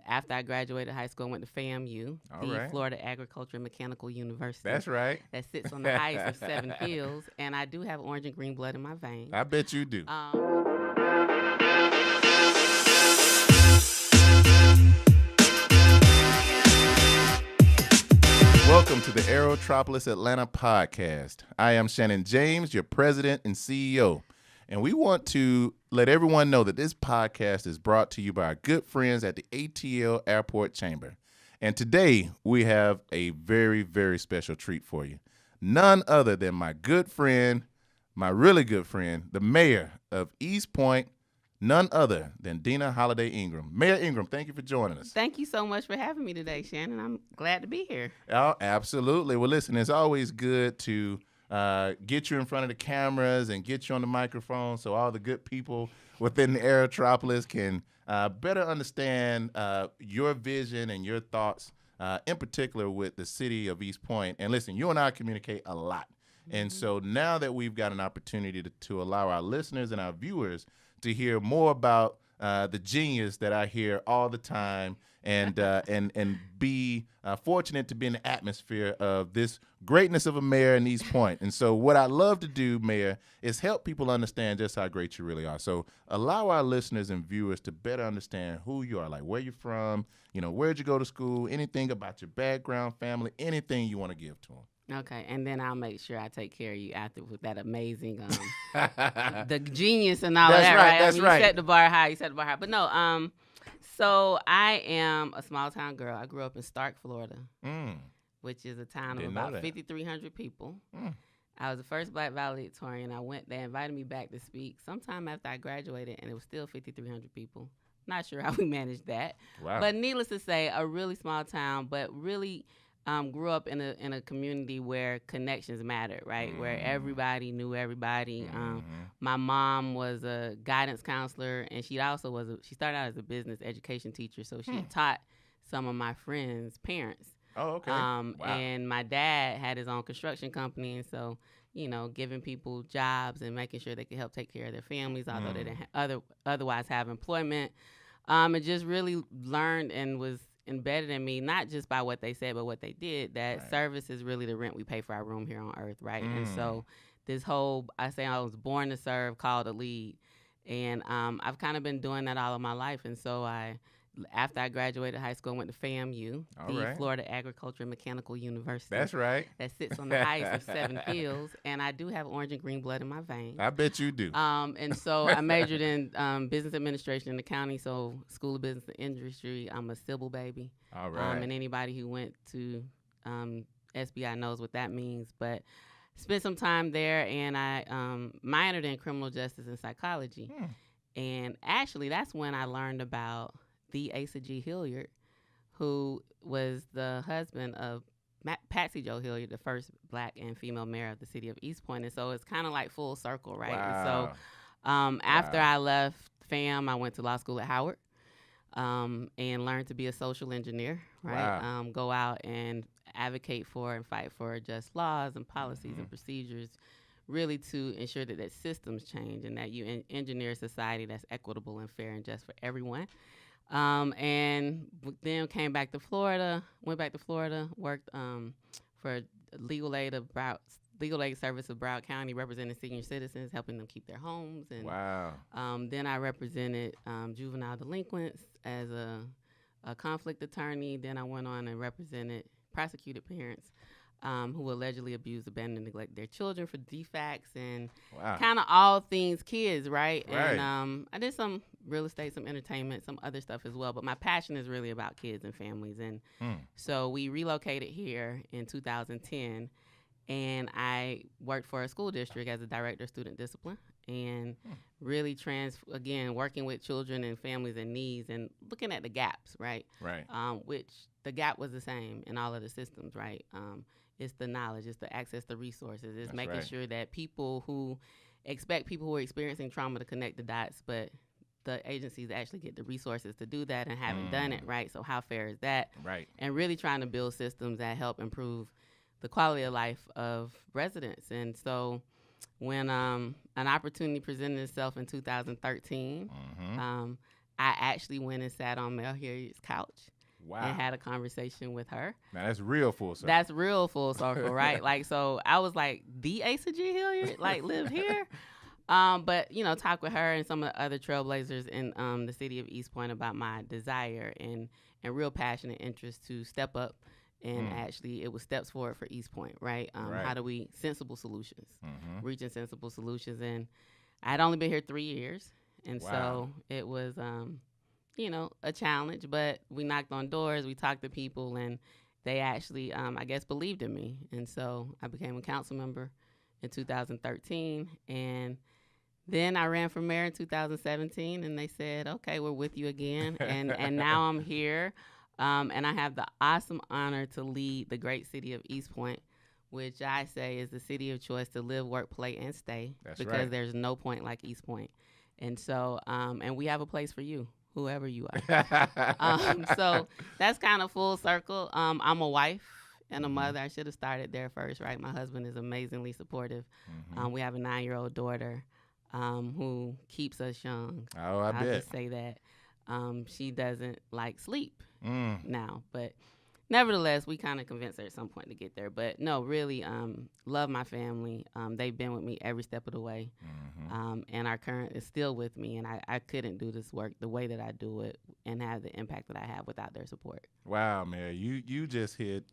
after I graduated high school, I went to FAMU, Florida Agriculture and Mechanical University. That's right. That sits on the highest of 7 hills, and I do have orange and green blood in my veins. I bet you do. Welcome to the AERO Atlanta Podcast. I am Shannon James, your president and CEO. And we want to let everyone know that this podcast is brought to you by our good friends at the ATL Airport Chamber. And today we have a very, very special treat for you. None other than my good friend, my really good friend, the mayor of East Point, none other than Deana Holiday Ingram. Mayor Ingram, thank you for joining us. Thank you so much for having me today, Shannon. I'm glad to be here. Oh, absolutely. Well, listen, it's always good to get you in front of the cameras and get you on the microphone so all the good people within the Aerotropolis can better understand your vision and your thoughts, in particular with the city of East Point. And listen, you and I communicate a lot. Mm-hmm. And so now that we've got an opportunity to allow our listeners and our viewers to hear more about the genius that I hear all the time and be fortunate to be in the atmosphere of this greatness of a mayor in East Point. And so what I love to do, Mayor, is help people understand just how great you really are. So allow our listeners and viewers to better understand who you are, like where you're from, where'd you go to school, anything about your background, family, anything you want to give to them. Okay, and then I'll make sure I take care of you after with that amazing, the genius and all that, right? That's right. You set the bar high. But no, so I am a small town girl. I grew up in Stark, Florida, which is a town of about 5,300 people. I was the first Black valedictorian. I went, they invited me back to speak sometime after I graduated, and it was still 5,300 people. Not sure how we managed that. Wow. But needless to say, a really small town, but really grew up in a community where connections mattered, right? Where everybody knew everybody. My mom was a guidance counselor, and she started out as a business education teacher, so she taught some of my friends' parents. Oh, okay. Wow. And my dad had his own construction company, and so giving people jobs and making sure they could help take care of their families, although they didn't otherwise have employment. It just really learned and was embedded in me, not just by what they said, but what they did, that service is really the rent we pay for our room here on earth, right? And so this whole, I was born to serve, called to lead. And I've kind of been doing that all of my life. And so after I graduated high school, I went to FAMU, Florida Agriculture and Mechanical University. That's right. That sits on the highest of 7 hills. And I do have orange and green blood in my veins. I bet you do. And so I majored in business administration in the county, so School of Business and Industry. I'm a civil baby. All right. And anybody who went to SBI knows what that means. But spent some time there, and I minored in criminal justice and psychology. And actually, that's when I learned about the Asa G. Hilliard, who was the husband of Patsy Jo Hilliard, the first Black and female mayor of the city of East Point. And so it's kind of like full circle, right? Wow. And so after I left FAM, I went to law school at Howard and learned to be a social engineer, right? Wow. Go out and advocate for and fight for just laws and policies and procedures, really to ensure that systems change and that you engineer a society that's equitable and fair and just for everyone. And then went back to Florida, worked for legal aid service of Broward County, representing senior citizens, helping them keep their homes. And wow. Then I represented juvenile delinquents as a conflict attorney. Then I went on and prosecuted parents who allegedly abused, abandoned, and neglected their children for defects and kind of all things kids, right? And I did some real estate, some entertainment, some other stuff as well. But my passion is really about kids and families. And so we relocated here in 2010, and I worked for a school district as a director of student discipline and really working with children and families in needs and looking at the gaps, right? Right. Which the gap was the same in all of the systems, right? It's the knowledge, it's the access to resources, it's making sure that people who are experiencing trauma to connect the dots, but the agencies actually get the resources to do that and haven't done it, right? So how fair is that? Right. And really trying to build systems that help improve the quality of life of residents. And so when an opportunity presented itself in 2013, I actually went and sat on Mel Hilliard's couch. Wow. And had a conversation with her. Now, that's real full circle. That's real full circle, right? Like, so I was like, the Asa G. Hilliard, like, lived here? But, you know, talk with her and some of the other trailblazers in the city of East Point about my desire and real passion and interest to step up. And actually, it was steps forward for East Point, right? How do we, sensible solutions, reaching sensible solutions. And I had only been here 3 years. And so it was, you know, a challenge, but we knocked on doors, we talked to people, and they actually, I guess, believed in me. And so I became a council member in 2013. And then I ran for mayor in 2017, and they said, okay, we're with you again. And now I'm here. And I have the awesome honor to lead the great city of East Point, which I say is the city of choice to live, work, play, and stay. That's because right. There's no point like East Point. And so, and we have a place for you, whoever you are. So that's kind of full circle. I'm a wife and a mother. I should have started there first, right? My husband is amazingly supportive. We have a 9-year-old daughter who keeps us young. Oh, I bet. I'll just say that. She doesn't like sleep now, but nevertheless, we kind of convinced her at some point to get there. But no, really, love my family. They've been with me every step of the way. And our current is still with me. And I couldn't do this work the way that I do it and have the impact that I have without their support. Wow, Mary, you just hit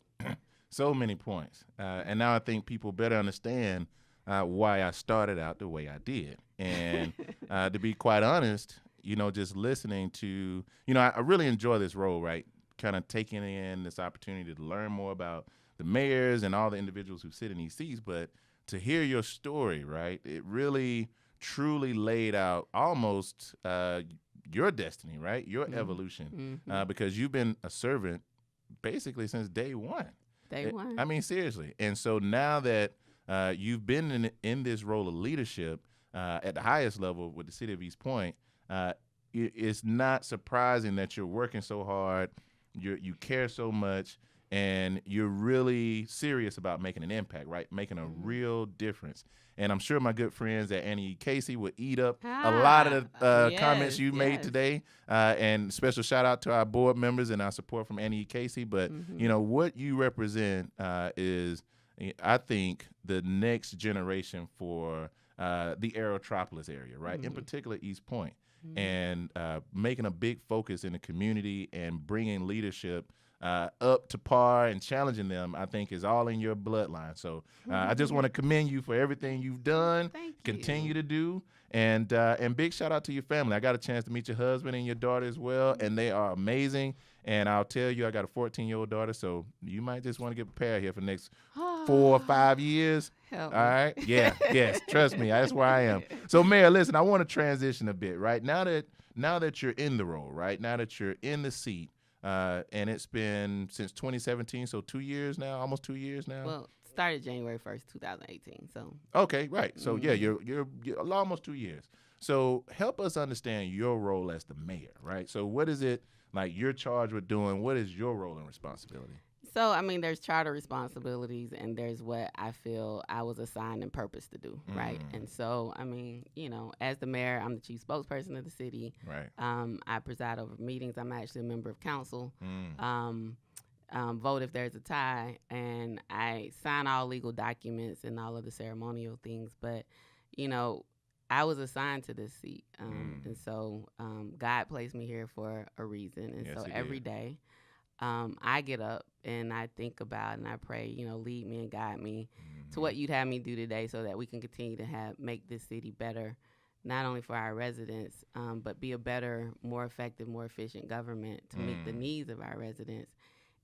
so many points. And now I think people better understand why I started out the way I did. And to be quite honest, you know, just listening to, you know, I really enjoy this role, right? Kind of taking in this opportunity to learn more about the mayors and all the individuals who sit in these seats. But to hear your story, right, it really truly laid out almost your destiny, right, your evolution, because you've been a servant basically since day one. Day one. I mean, seriously. And so now that you've been in this role of leadership at the highest level with the city of East Point, it's not surprising that you're working so hard, you care so much, and you're really serious about making an impact, right? Making a real difference. And I'm sure my good friends at Annie Casey would eat up a lot of the comments you made today. And special shout out to our board members and our support from Annie Casey. But, you know, what you represent is, I think, the next generation for the Aerotropolis area, right? In particular, East Point. And making a big focus in the community and bringing leadership up to par and challenging them, I think, is all in your bloodline. So I just want to commend you for everything you've done, continue to do, and big shout out to your family. I got a chance to meet your husband and your daughter as well, and they are amazing. And I'll tell you, I got a 14-year-old daughter, so you might just want to get prepared here for the next 4 or 5 years. All right? Yeah, yes, trust me, that's where I am. So, Mayor, listen, I want to transition a bit, right? Now that you're in the role, right? Now that you're in the seat, and it's been since 2017, so 2 years now, almost 2 years now. Well, started January 1st, 2018. So okay, right. So yeah, you're almost 2 years. So help us understand your role as the mayor, right? So what is it like you're charged with doing? What is your role and responsibility? So, I mean, there's charter responsibilities and there's what I feel I was assigned and purpose to do, right? And so, I mean, you know, as the mayor, I'm the chief spokesperson of the city. Right. I preside over meetings. I'm actually a member of council. Vote if there's a tie, and I sign all legal documents and all of the ceremonial things. But, you know, I was assigned to this seat, and so God placed me here for a reason. And so every day I get up and I think about and I pray, you know, lead me and guide me to what you'd have me do today so that we can continue to make this city better, not only for our residents, but be a better, more effective, more efficient government to meet the needs of our residents.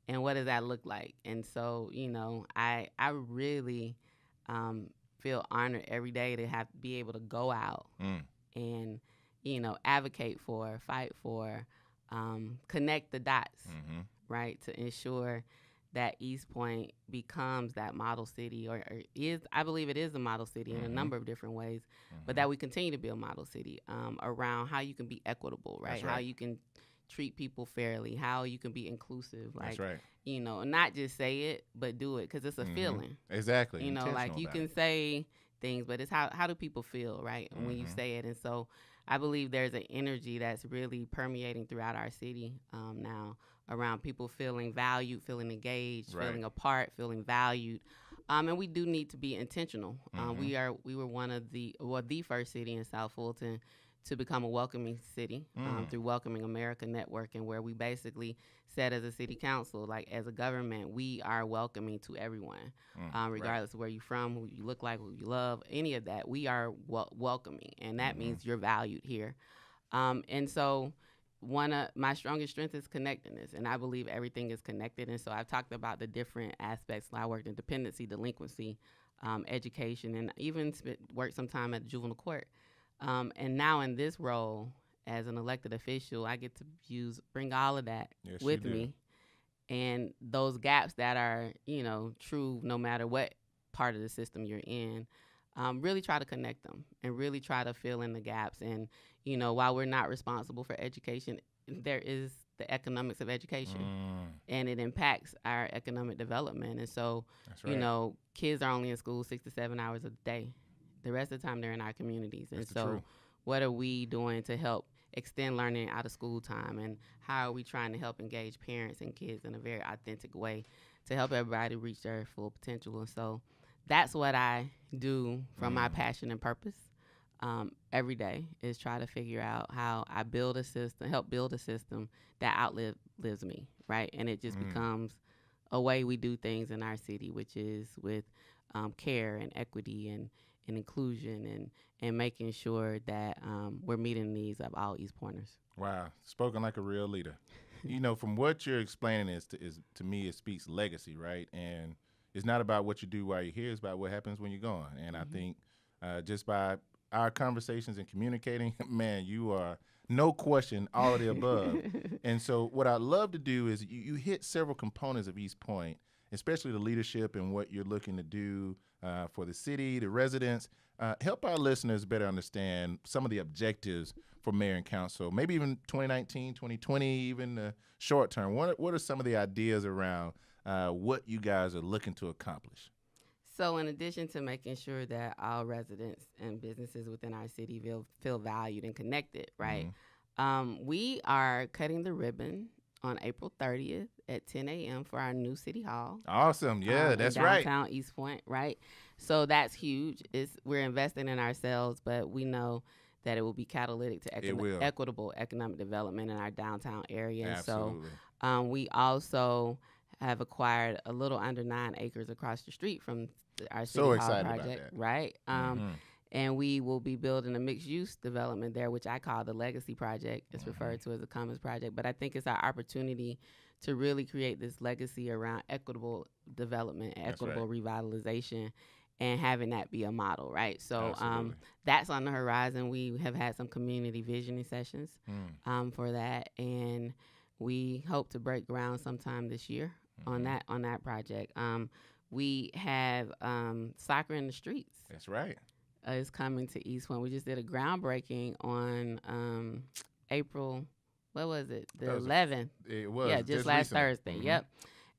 And what does that look like? And so, you know, I really feel honored every day to be able to go out and, you know, advocate for, fight for, connect the dots, right, to ensure that East Point becomes that model city, or is, I believe it is a model city in a number of different ways, but that we continue to be a model city around how you can be equitable, right? How you can treat people fairly, how you can be inclusive, like, you know, not just say it, but do it, because it's a feeling. Exactly. You know, like you can say things, but it's how do people feel, right, when you say it. And so I believe there's an energy that's really permeating throughout our city now around people feeling valued, feeling engaged, Right. feeling a part, feeling valued. And we do need to be intentional. We were one of the first city in South Fulton to become a welcoming city through Welcoming America Networking, where we basically said as a city council, like as a government, we are welcoming to everyone, regardless of where you're from, who you look like, who you love, any of that. We are welcoming, and that means you're valued here. And so one of my strongest strengths is connectedness, and I believe everything is connected. And so I've talked about the different aspects. I worked in dependency, delinquency, education, and even worked some time at juvenile court. And now in this role as an elected official, I get to bring all of that with me, and those gaps that are, true no matter what part of the system you're in, really try to connect them and really try to fill in the gaps. And, while we're not responsible for education, there is the economics of education, and it impacts our economic development. And so, kids are only in school 6 to 7 hours a day. The rest of the time, they're in our communities. And so what are we doing to help extend learning out of school time? And how are we trying to help engage parents and kids in a very authentic way to help everybody reach their full potential? And so that's what I do from my passion and purpose every day, is try to figure out how I help build a system that outlives me, right? And it just becomes a way we do things in our city, which is with care and equity and inclusion and making sure that we're meeting the needs of all East Pointers. Wow, spoken like a real leader. From what you're explaining is to me, it speaks legacy, right? And it's not about what you do while you're here; it's about what happens when you're gone. And I think just by our conversations and communicating, man, you are no question all of the above. And so, what I'd love to do is you hit several components of East Point, especially the leadership and what you're looking to do for the city, the residents. Help our listeners better understand some of the objectives for mayor and council, maybe even 2019, 2020, even the short term. What are some of the ideas around what you guys are looking to accomplish? So in addition to making sure that all residents and businesses within our city feel valued and connected, right, we are cutting the ribbon on April 30th at 10 a.m. for our new city hall. Awesome. Yeah, that's right. Downtown East Point, right? So that's huge. We're investing in ourselves, but we know that it will be catalytic to equitable economic development in our downtown area. Absolutely. So we also have acquired a little under 9 acres across the street from our city hall project, right? And we will be building a mixed-use development there, which I call the Legacy Project. It's referred to as a Commons Project. But I think it's our opportunity to really create this legacy around equitable development, equitable revitalization, and having that be a model, right? So that's on the horizon. We have had some community visioning sessions for that, and we hope to break ground sometime this year on that project. We have soccer in the streets. That's right. Is coming to East Point. We just did a groundbreaking on April, what was it? The 11th. It was. Yeah, just last Thursday. Yep.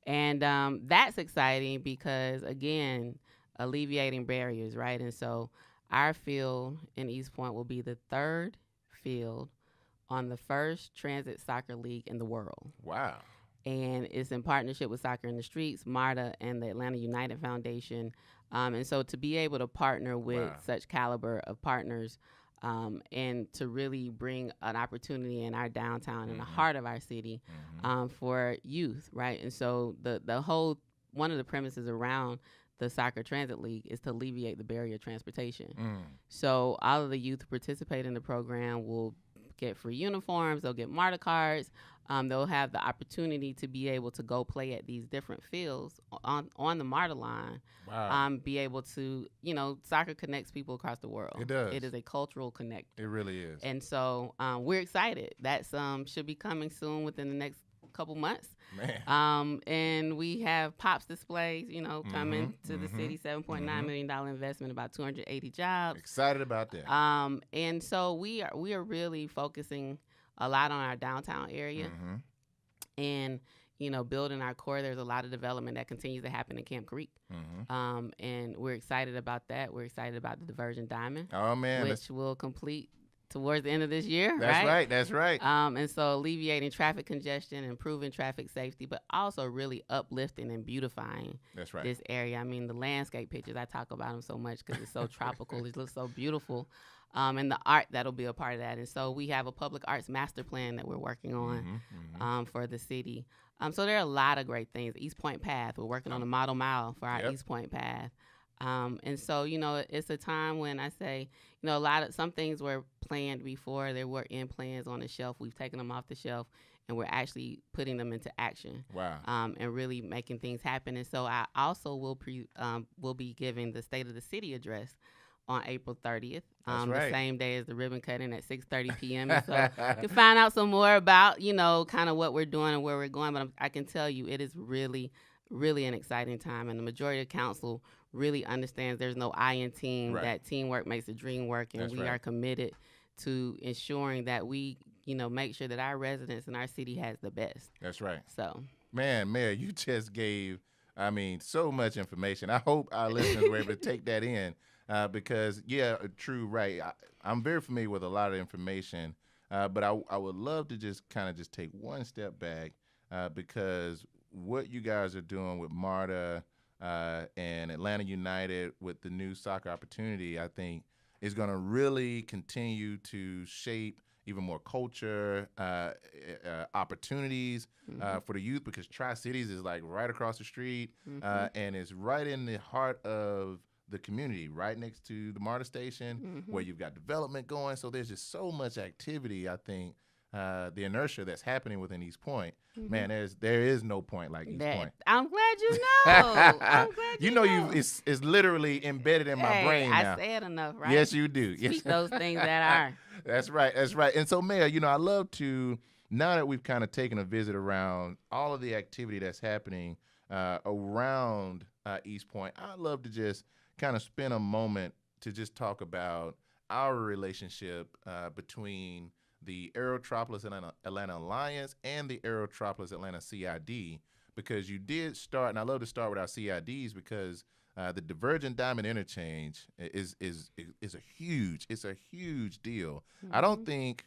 And that's exciting because, again, alleviating barriers, right? And so our field in East Point will be the third field on the first transit soccer league in the world. Wow. And it's in partnership with Soccer in the Streets, MARTA, and the Atlanta United Foundation. And so to be able to partner with such caliber of partners and to really bring an opportunity in our downtown, in the heart of our city, for youth, right? And so the whole, one of the premises around the Soccer Transit League is to alleviate the barrier of transportation. So all of the youth who participate in the program will get free uniforms, they'll get MARTA cards, they'll have the opportunity to be able to go play at these different fields on the MARTA line. Be able to, soccer connects people across the world. It does. It is a cultural connector. It really is. And so we're excited. That's should be coming soon within the next couple months. Man. And we have POPs displays, coming to the city, $7.9 million investment, about 280 jobs. Excited about that. And so we are really focusing a lot on our downtown area and, building our core. There's a lot of development that continues to happen in Camp Creek. And we're excited about that. We're excited about the Diversion Diamond, which will complete towards the end of this year. That's right. And so alleviating traffic congestion, improving traffic safety, but also really uplifting and beautifying this area. I mean, the landscape pictures, I talk about them so much because it's so tropical. It looks so beautiful. And the art that'll be a part of that. And so we have a public arts master plan that we're working on for the city. So there are a lot of great things. East Point Path, we're working on a model mile for our East Point Path. And so, it's a time when I say, some things were planned before. There were in plans on the shelf. We've taken them off the shelf, and we're actually putting them into action. Wow. And really making things happen. And so I also will be giving the State of the City address on April 30th, the same day as the ribbon cutting at 6:30 p.m. And so you can find out some more about, kind of what we're doing and where we're going. But I can tell you it is really, really an exciting time. And the majority of council really understands there's no I in team, that teamwork makes the dream work. And we are committed to ensuring that we, make sure that our residents and our city has the best. That's right. So, man, Mayor, you just gave, so much information. I hope our listeners were able to take that in. Because, true, right. I'm very familiar with a lot of information, but I would love to just take one step back because what you guys are doing with MARTA and Atlanta United with the new soccer opportunity, I think, is going to really continue to shape even more culture, opportunities for the youth, because Tri-Cities is like right across the street and it's right in the heart of the community, right next to the MARTA station, where you've got development going. So there's just so much activity, I think, the inertia that's happening within East Point. Man, there is no point like East Point. I'm glad you know. I'm glad you know. It's literally embedded in my brain now. I say it enough, right? Yes, you do. Speak those things that are. That's right. And so, Mayor, I love to, now that we've kind of taken a visit around all of the activity that's happening around East Point, I'd love to just kind of spend a moment to just talk about our relationship between the Aerotropolis Atlanta Alliance and the Aerotropolis Atlanta CID, because you did start, and I love to start with our CIDs because the Divergent Diamond Interchange is a huge deal. I don't think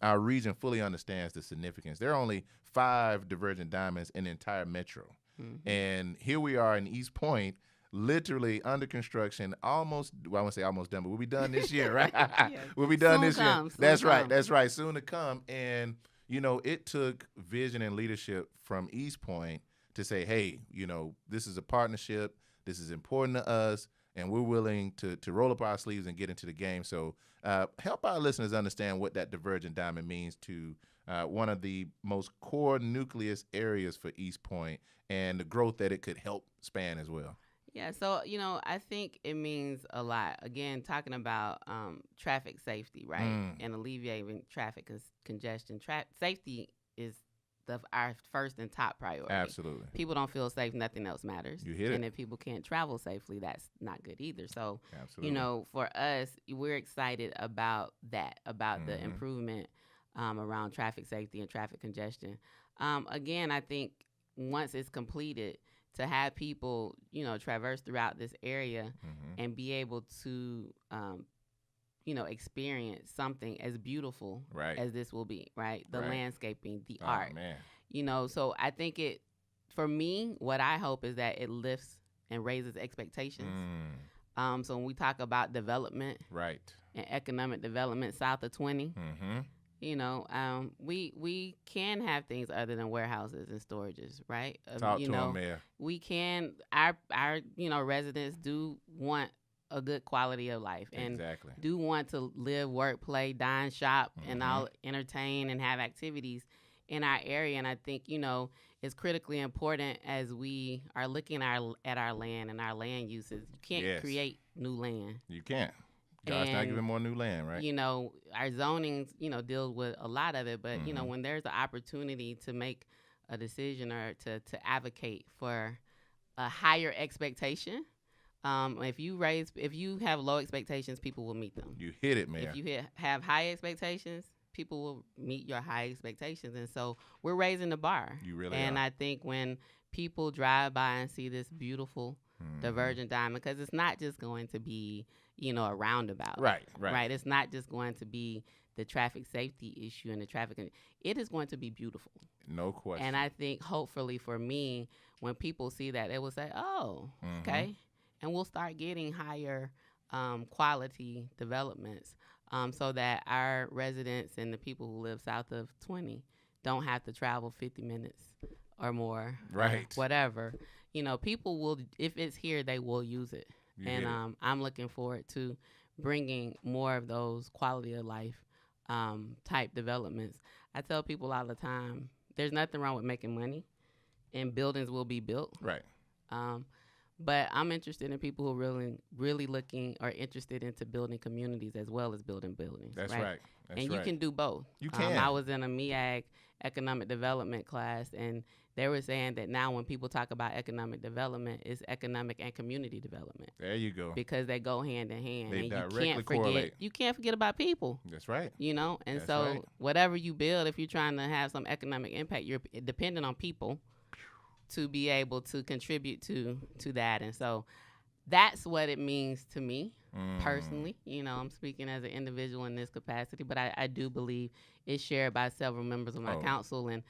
our region fully understands the significance. There are only 5 Divergent Diamonds in the entire metro, and here we are in East Point, literally under construction, I won't say almost done, but we'll be done this year, right? We'll be done this year. That's right. Soon to come. And, it took vision and leadership from East Point to say, hey, this is a partnership. This is important to us. And we're willing to roll up our sleeves and get into the game. So help our listeners understand what that Divergent Diamond means to one of the most core nucleus areas for East Point and the growth that it could help span as well. Yeah, so, I think it means a lot. Again, talking about traffic safety, right, and alleviating traffic congestion. Safety is our first and top priority. Absolutely. People don't feel safe, nothing else matters. You hit it. And if people can't travel safely, that's not good either. So, absolutely. For us, we're excited about that, about the improvement around traffic safety and traffic congestion. Again, I think once it's completed, to have people, traverse throughout this area and be able to, experience something as beautiful as this will be, right? The landscaping, the art. Man. So I think for me, what I hope is that it lifts and raises expectations. So when we talk about development and economic development south of 20, we can have things other than warehouses and storages, right? Talk to them, Mayor. We can, our residents do want a good quality of life and do want to live, work, play, dine, shop, and all entertain and have activities in our area. And I think, it's critically important as we are looking at our land and our land uses. You can't create new land. You can't. God's not giving more new land, right? Our zoning, deals with a lot of it. But, when there's an opportunity to make a decision or to advocate for a higher expectation, if you have low expectations, people will meet them. You hit it, man. If you have high expectations, people will meet your high expectations. And so we're raising the bar. You really and are. I think when people drive by and see this beautiful Divergent Diamond, because it's not just going to be, a roundabout. Right. It's not just going to be the traffic safety issue and the traffic, it is going to be beautiful. No question. And I think hopefully for me, when people see that, they will say, oh, okay. And we'll start getting higher quality developments so that our residents and the people who live south of 20 don't have to travel 50 minutes or more. Right. Whatever. You know, people will, if it's here, they will use it. I'm looking forward to bringing more of those quality of life type developments. I tell people all the time, there's nothing wrong with making money, and buildings will be built. Right. But I'm interested in people who are really looking or interested into building communities as well as building buildings. That's right. You can do both. You can. I was in a MEAG economic development class, and they were saying that now when people talk about economic development, it's economic and community development. There you go. Because they go hand in hand. They and directly correlate. You can't forget about people. That's right. You know, and whatever you build, if you're trying to have some economic impact, you're dependent on people to be able to contribute to that. And so that's what it means to me personally. You know, I'm speaking as an individual in this capacity, but I do believe it's shared by several members of my council and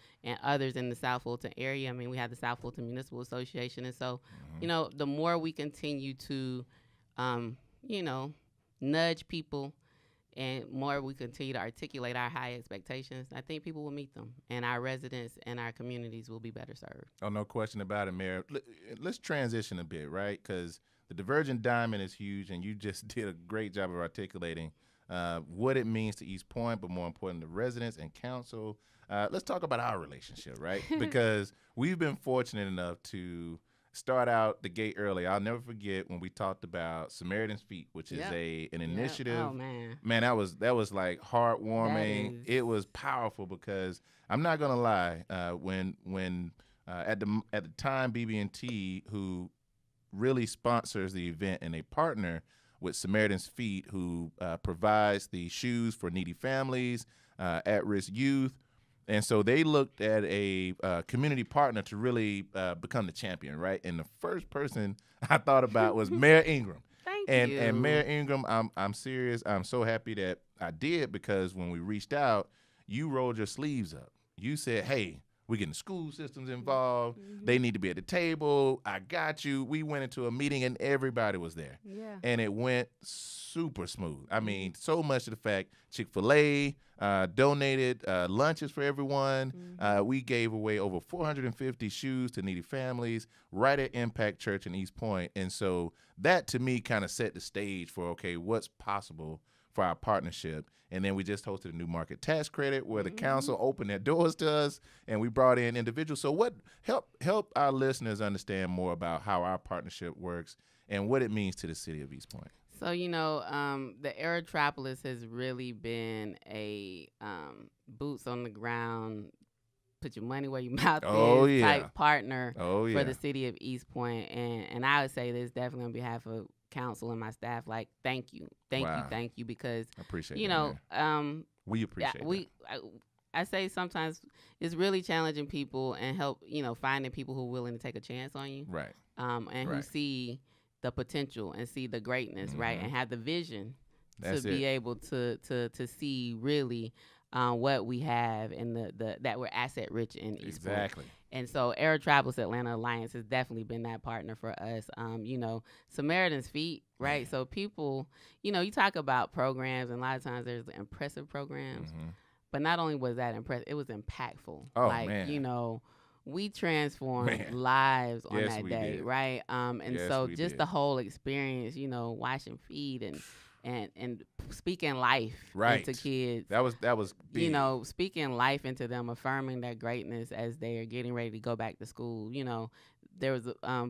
others in the South Fulton area. I mean, we have the South Fulton Municipal Association. And so, you know, the more we continue to, you know, nudge people and more we continue to articulate our high expectations, I think people will meet them, and our residents and our communities will be better served. Oh, no question about it, Mayor. Let's transition a bit, right? Because the Divergent Diamond is huge, and you just did a great job of articulating what it means to East Point, but more important, the residents and council. Let's talk about our relationship, right? Because we've been fortunate enough to start out the gate early. I'll never forget when we talked about Samaritan's Feet, which is an initiative. Oh, man, that was like heartwarming. It was powerful because I'm not gonna lie. When at the time BB&T, who really sponsors the event and they partner with Samaritan's Feet, who provides the shoes for needy families, at-risk youth. And so they looked at a community partner to really become the champion, right? And the first person I thought about was Mayor Ingraham. Thank you. And Mayor Ingraham, I'm serious. I'm so happy that I did, because when we reached out, you rolled your sleeves up. You said, hey, we're getting school systems involved. They need to be at the table. I got you. We went into a meeting and everybody was there. Yeah. And it went super smooth. I mean, so much to the fact Chick-fil-A donated lunches for everyone. We gave away over 450 shoes to needy families right at Impact Church in East Point. And so that, to me, kind of set the stage for, okay, what's possible for our partnership. And then we just hosted a new market tax credit where the council opened their doors to us, and we brought in individuals. So what help our listeners understand more about how our partnership works and what it means to the city of East Point. So, you know, the Aerotropolis has really been a boots on the ground, put your money where your mouth is type partner for the city of East Point. And I would say this definitely on behalf of council and my staff, like, thank you, because I appreciate you know, we appreciate I say sometimes it's really challenging people and help, you know, finding people who are willing to take a chance on you, right? And who see the potential and see the greatness, right, and have the vision to be able to see really what we have and the that we're asset rich in East Point. Exactly. And so Aerotropolis Atlanta Alliance has definitely been that partner for us. You know, Samaritan's Feet, right? So people, you know, you talk about programs, and a lot of times there's impressive programs, but not only was that impressive, it was impactful. Oh, like, man. You know, we transformed lives on that day, right? And so just the whole experience, you know, washing feet and speaking life into kids. That was big. You know, speaking life into them, affirming their greatness as they are getting ready to go back to school. You know, there was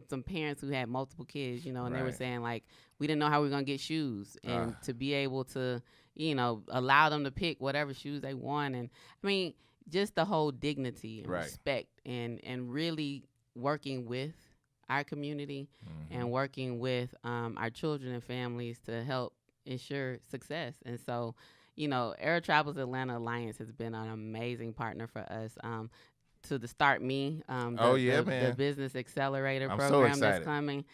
some parents who had multiple kids, you know, and they were saying, like, we didn't know how we were going to get shoes. And to be able to, you know, allow them to pick whatever shoes they want. And, I mean, just the whole dignity and respect and really working with our community and working with our children and families to help ensure success. And so, you know, Aerotropolis Atlanta Alliance has been an amazing partner for us. To the Start Me, the Business Accelerator program that's coming.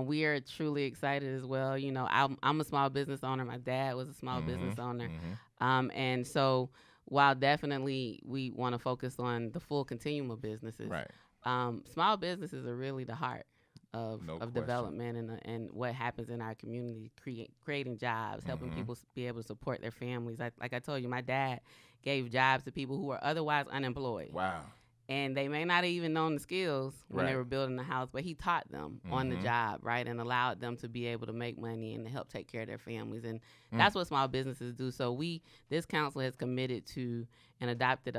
We are truly excited as well. You know, I'm a small business owner. My dad was a small business owner. And so while definitely we want to focus on the full continuum of businesses, right. Small businesses are really the heart of question. development and what happens in our community, creating jobs, helping people be able to support their families. Like I told you, my dad gave jobs to people who were otherwise unemployed. Wow. And they may not have even known the skills when Right. they were building the house, but he taught them on the job, right, and allowed them to be able to make money and to help take care of their families. And that's what small businesses do. So this council has committed to and adopted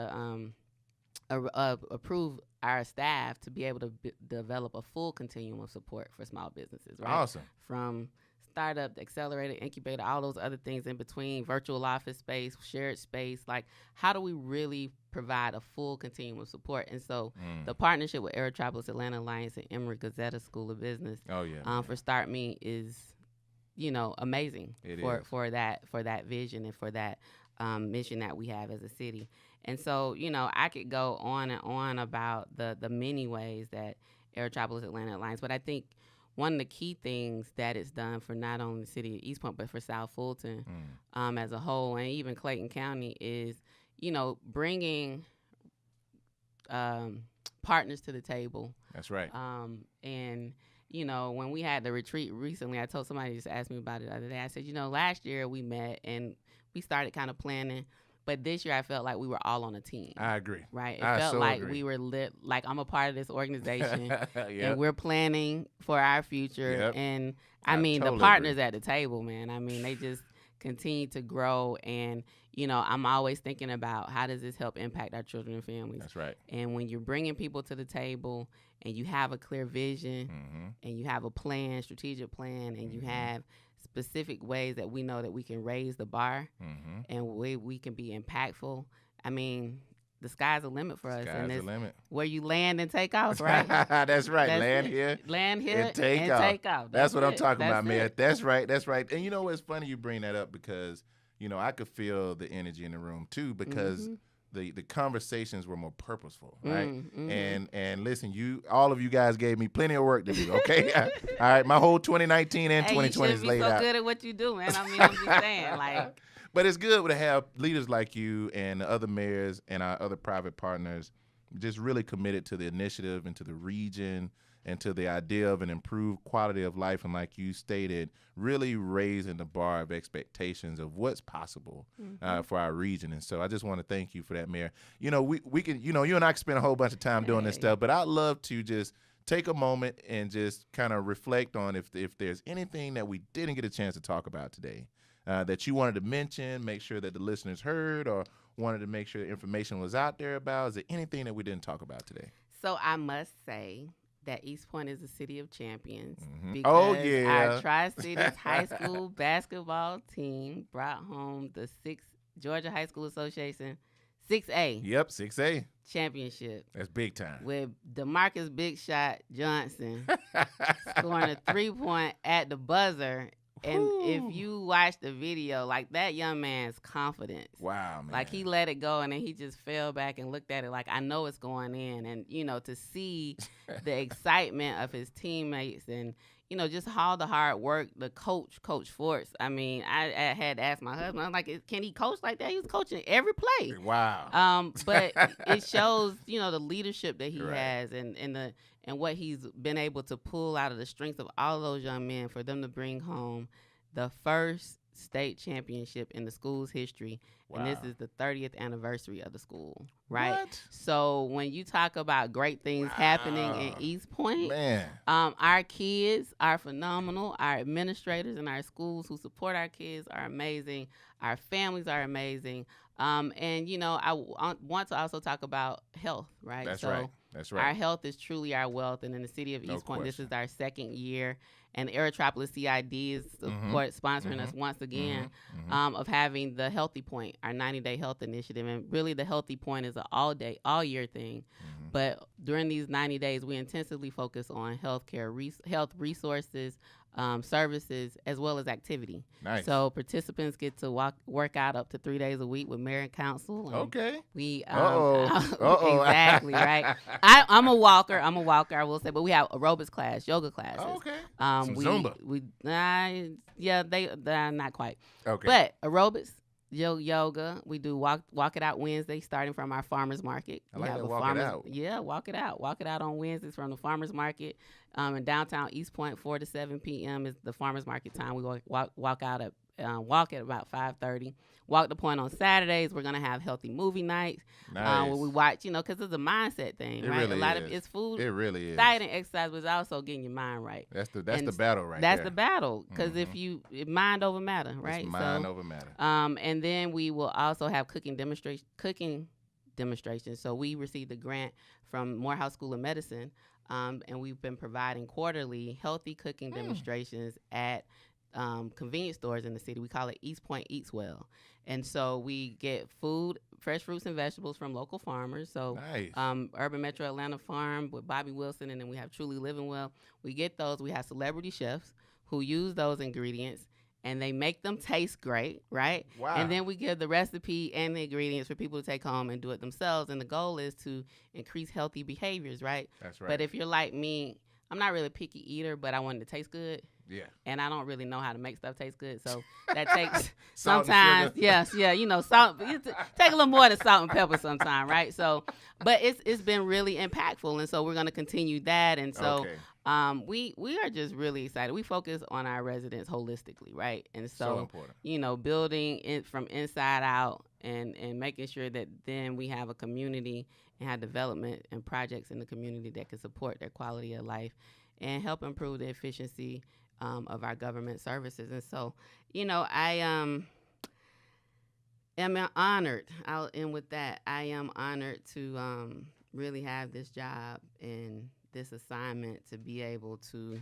approved our staff to be able to develop a full continuum of support for small businesses, right? Awesome. From startup, accelerator, incubator, all those other things in between, virtual office space, shared space. Like, how do we really provide a full continuum of support? And so the partnership with Aerotropolis Atlanta Alliance and Emory Gazetta School of Business for Start Me is, amazing for that vision and for that mission that we have as a city. And so, I could go on and on about the many ways that Aerotropolis Atlanta Alliance, but I think one of the key things that it's done for not only the city of East Point, but for South Fulton as a whole, and even Clayton County, is, bringing partners to the table. That's right. And, when we had the retreat recently, I told somebody, just asked me about it the other day. I said, last year we met and we started kind of planning. But this year, I felt like we were all on a team. I agree. Right? It felt like we were like I'm a part of this organization, and we're planning for our future. Yep. And I mean, the partners at the table, man. I mean, they just continue to grow. And, I'm always thinking about how does this help impact our children and families. That's right. And when you're bringing people to the table and you have a clear vision and you have a plan, strategic plan, and you have specific ways that we know that we can raise the bar and we can be impactful. I mean, the sky's the limit for us. Sky's the limit. Where you land and take off, right? That's right. Land here and take off. That's what I'm talking about, man. That's right. That's right. And it's funny you bring that up because, I could feel the energy in the room too because the conversations were more purposeful, right? And listen, all of you guys gave me plenty of work to do, okay? All right, my whole 2019 and 2020 is laid out. You should be so good at what you do, man. I mean, I'm just saying, like. But it's good to have leaders like you and the other mayors and our other private partners just really committed to the initiative and to the region and to the idea of an improved quality of life. And like you stated, really raising the bar of expectations of what's possible for our region. And so I just want to thank you for that, Mayor. We can, you and I can spend a whole bunch of time doing this stuff, but I'd love to just take a moment and just kind of reflect on if there's anything that we didn't get a chance to talk about today that you wanted to mention, make sure that the listeners heard, or wanted to make sure the information was out there about. Is there anything that we didn't talk about today? So I must say that East Point is a city of champions because our Tri-Cities high school basketball team brought home the Georgia High School Association 6A. Yep, 6A. Championship. That's big time. With DeMarcus Big Shot Johnson scoring a 3-point at the buzzer. And if you watch the video, like that young man's confidence. Wow, man. Like he let it go and then he just fell back and looked at it like, I know it's going in. And, to see the excitement of his teammates and, just all the hard work, the Coach Forts. I mean, I had to ask my husband, I'm like, can he coach like that? He was coaching every play. Wow. But it shows, the leadership that he has and what he's been able to pull out of the strength of all of those young men for them to bring home the first state championship in the school's history. Wow. And this is the 30th anniversary of the school, right? What? So when you talk about great things happening in East Point, our kids are phenomenal. Our administrators and our schools who support our kids are amazing. Our families are amazing. And, I want to also talk about health, right? That's right. Our health is truly our wealth. And in the city of East Point, this is our second year. And Aerotropolis CID is sponsoring us once again of having the Healthy Point, our 90-day health initiative. And really the Healthy Point is an all year thing. But during these 90 days, we intensively focus on health resources, services, as well as activity. Nice. So participants get to work out up to 3 days a week with mayor and council. And we exactly right. I'm a walker. I will say, but we have aerobics class, yoga classes. Some Zumba. They're not quite. Okay. But aerobics, yoga. We do walk it out Wednesday, starting from our farmers market. I like that walk it out. Yeah, walk it out on Wednesdays from the farmers market. In downtown East Point, 4 to 7 p.m. is the farmers market time. We walk out at walk at about 5:30. Walk the point on Saturdays. We're gonna have healthy movie nights. Nice. Where we watch, because it's a mindset thing, right? Really a lot is. of it's food. It really is. Diet and exercise, but it's also getting your mind right. That's the battle right That's there. the battle, because if mind over matter, right? It's mind over matter. And then we will also have cooking demonstrations. So we received a grant from Morehouse School of Medicine, and we've been providing quarterly healthy cooking demonstrations at convenience stores in the city. We call it East Point Eats Well. And so we get food, fresh fruits and vegetables from local farmers. So nice. Urban Metro Atlanta Farm with Bobby Wilson, and then we have Truly Living Well. We get those. We have celebrity chefs who use those ingredients, and they make them taste great, right? Wow. And then we give the recipe and the ingredients for people to take home and do it themselves. And the goal is to increase healthy behaviors, right? That's right. But if you're like me, I'm not really a picky eater, but I want it to taste good. Yeah. And I don't really know how to make stuff taste good. So that takes Salt sometimes, yes, yeah, salt. Take a little more than salt and pepper sometimes, right? So, but it's been really impactful. And so we're going to continue that. And so we are just really excited. We focus on our residents holistically, right? And so important. Building it from inside out and making sure that then we have a community and have development and projects in the community that can support their quality of life and help improve the efficiency of our government services. And so, I am honored. I'll end with that. I am honored to really have this job and this assignment to be able to,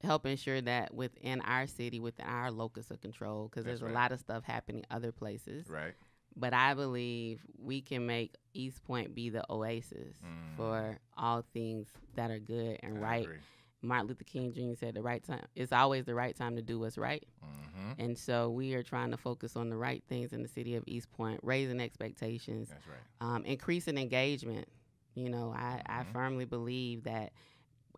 help ensure that within our city, within our locus of control, because there's a lot of stuff happening other places. Right. But I believe we can make East Point be the oasis for all things that are good and right. Agree. Martin Luther King Jr. said the right time. It's always the right time to do what's right. Mm-hmm. And so we are trying to focus on the right things in the city of East Point, raising expectations. That's right. Increasing engagement. I firmly believe that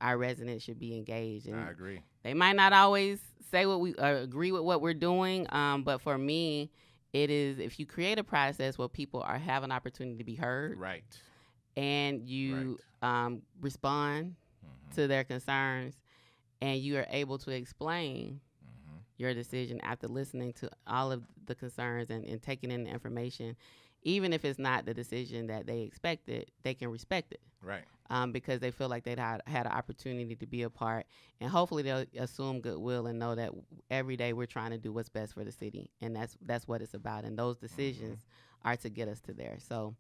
our residents should be engaged. And I agree. They might not always say what we agree with what we're doing, but for me, it is if you create a process where people have an opportunity to be heard, right, and you respond to their concerns, and you are able to explain your decision after listening to all of the concerns and taking in the information, even if it's not the decision that they expected, they can respect it. Right. Because they feel like they'd had an opportunity to be a part, and hopefully they'll assume goodwill and know that every day we're trying to do what's best for the city, and that's what it's about. And those decisions are to get us to there. So,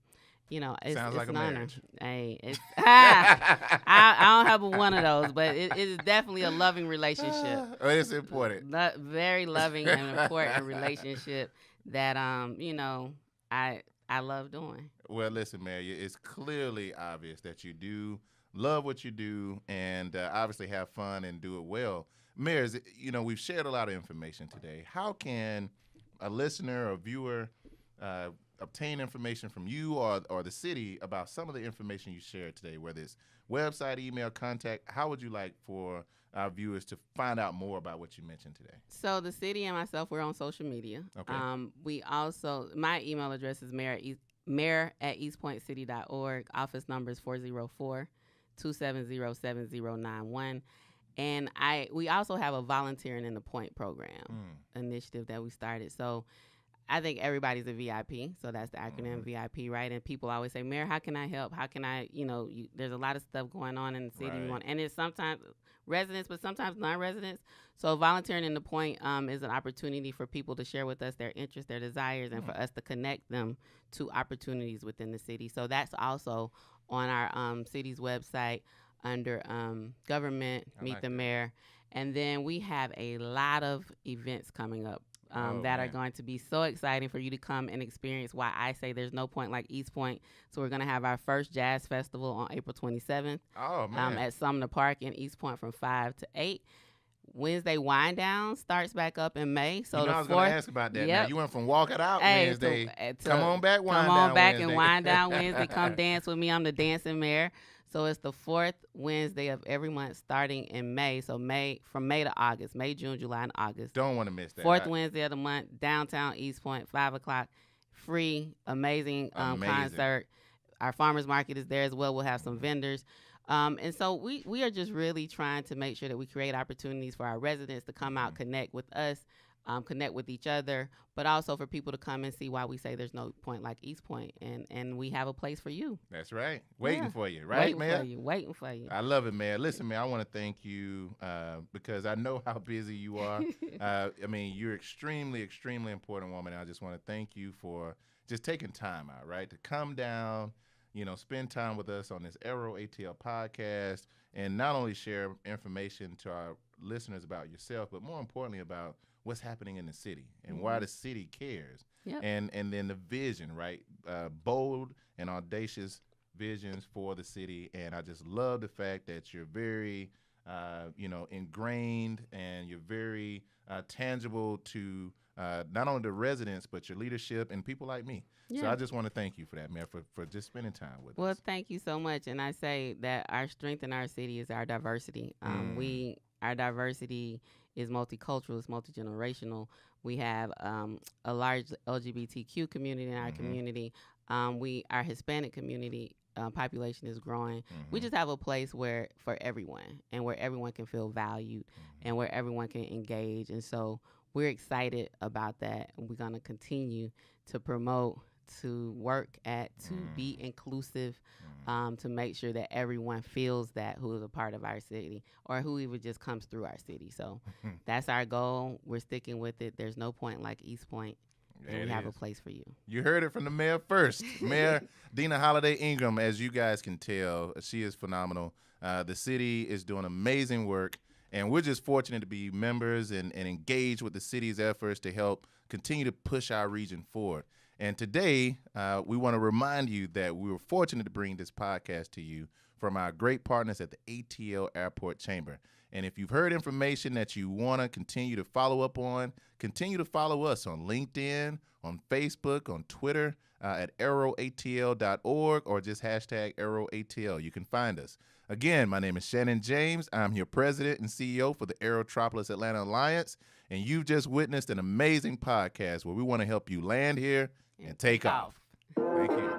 it's like an a honor. marriage. Hey, I don't have one of those, but it is definitely a loving relationship. It's important. Very loving and important relationship that I love doing. Well, listen, Mayor, it's clearly obvious that you do love what you do and obviously have fun and do it well. Mayor, we've shared a lot of information today. How can a listener or viewer obtain information from you or the city about some of the information you shared today, whether it's website, email, contact? How would you like for our viewers to find out more about what you mentioned today? So the city and myself, we're on social media. Okay. We also, my email address is mayor@eastpointcity.org. Office number is 404-270-7091. And we also have a volunteering in the point program initiative that we started. So I think everybody's a VIP, so that's the acronym VIP, right? And people always say, Mayor, how can I help? How can I, there's a lot of stuff going on in the city. Right. And it's sometimes residents, but sometimes non-residents. So volunteering in the point is an opportunity for people to share with us their interests, their desires, and for us to connect them to opportunities within the city. So that's also on our city's website under government, Meet the Mayor. And then we have a lot of events coming up. That are going to be so exciting for you to come and experience why I say there's no point like East Point. So we're going to have our first jazz festival on April 27th at Sumner Park in East Point from 5 to 8. Wednesday Wind Down starts back up in May. So I was going to ask about that. Now, you went from Walk It Out Wednesday. Come on back, Wind Down Come on back Wednesday. and Wind Down Wednesday. Come dance with me. I'm the dancing mayor. So it's the fourth Wednesday of every month starting in May. So from May to August, May, June, July, and August. Don't want to miss that. Fourth Wednesday of the month, downtown East Point, 5 o'clock. Free, amazing. Concert. Our farmers market is there as well. We'll have some vendors. And so we are just really trying to make sure that we create opportunities for our residents to come out, connect with us, connect with each other, but also for people to come and see why we say there's no point like East Point, and we have a place for you. That's right. Waiting for you, right, Mayor? Waiting for you. I love it, Mayor. Listen, Mayor, I want to thank you because I know how busy you are. I mean, you're extremely, extremely important woman. I just want to thank you for just taking time out, right, to come down, spend time with us on this AERO ATL podcast, and not only share information to our listeners about yourself, but more importantly about what's happening in the city and why the city cares. Yep. And then the vision, right? Bold and audacious visions for the city. And I just love the fact that you're very, ingrained, and you're very tangible to not only the residents, but your leadership and people like me. Yeah. So I just want to thank you for that, Mayor, for just spending time with us. Well, thank you so much. And I say that our strength in our city is our diversity. Our diversity is multicultural, it's multi-generational. We have a large LGBTQ community in our community. Our Hispanic community population is growing. We just have a place for everyone, and where everyone can feel valued, and where everyone can engage. And so we're excited about that. We're going to continue to promote, to work at, to be inclusive, to make sure that everyone feels that who is a part of our city, or who even just comes through our city. So that's our goal. We're sticking with it. There's no point like East Point. And we have a place for you. You heard it from the mayor first. Mayor Deana Holiday Ingraham, as you guys can tell, she is phenomenal. The city is doing amazing work, and we're just fortunate to be members and engage with the city's efforts to help continue to push our region forward. And today, we want to remind you that we were fortunate to bring this podcast to you from our great partners at the ATL Airport Chamber. And if you've heard information that you want to continue to follow up on, continue to follow us on LinkedIn, on Facebook, on Twitter, at aeroatl.org, or just hashtag AEROATL. You can find us. Again, my name is Shannon James. I'm your president and CEO for the AeroTropolis Atlanta Alliance, and you've just witnessed an amazing podcast where we want to help you land here and take off. Thank you.